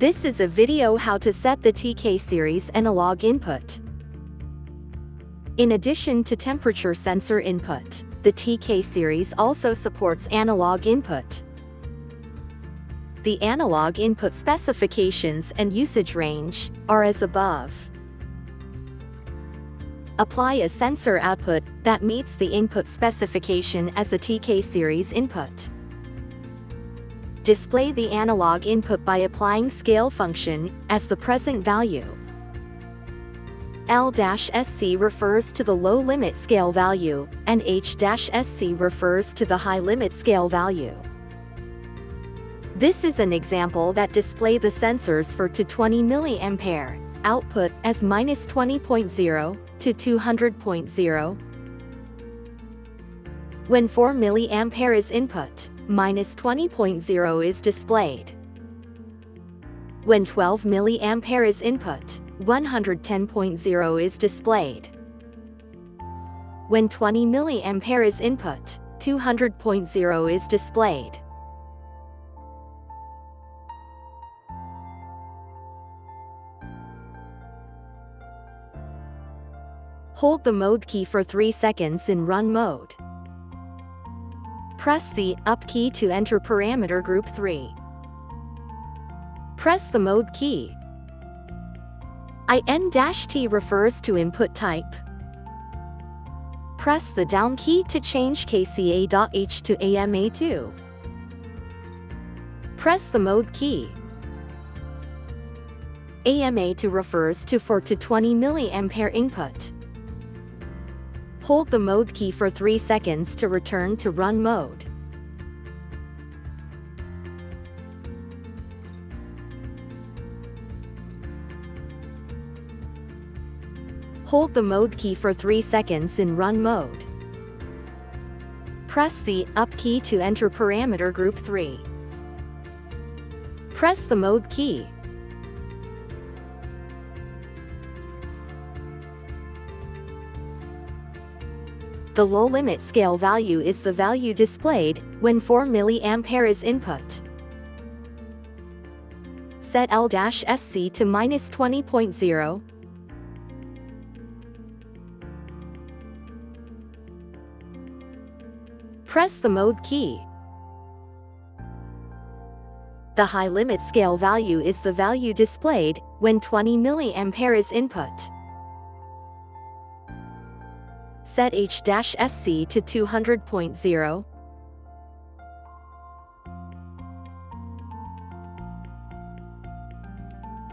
This is a video how to set the TK series analog input. In addition to temperature sensor input, the TK series also supports analog input. The analog input specifications and usage range are as above. Apply a sensor output that meets the input specification as a TK series input. Display the analog input by applying scale function as the present value. L-SC refers to the low limit scale value, and H-SC refers to the high limit scale value. This is an example that display the sensors for to 20 mA output as -20.0 to 200.0. When 4 mA is input, -20.0 is displayed. When 12 mA is input, 110.0 is displayed. When 20 mA is input, 200.0 is displayed. Hold the mode key for 3 seconds in run mode. Press the up key to enter parameter group 3. Press the mode key. IN-T refers to input type. Press the down key to change KCA.H to AMA2. Press the mode key. AMA2 refers to 4 to 20 mA input. Hold the mode key for 3 seconds to return to run mode. Hold the mode key for 3 seconds in run mode. Press the up key to enter parameter group 3. Press the mode key. The low limit scale value is the value displayed when 4 mA is input. Set L-SC to -20.0. Press the mode key. The high limit scale value is the value displayed when 20 mA is input. Set H-SC to 200.0.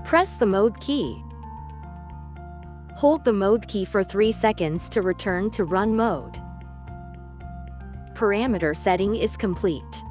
Press the mode key. Hold the mode key for 3 seconds to return to run mode. Parameter setting is complete.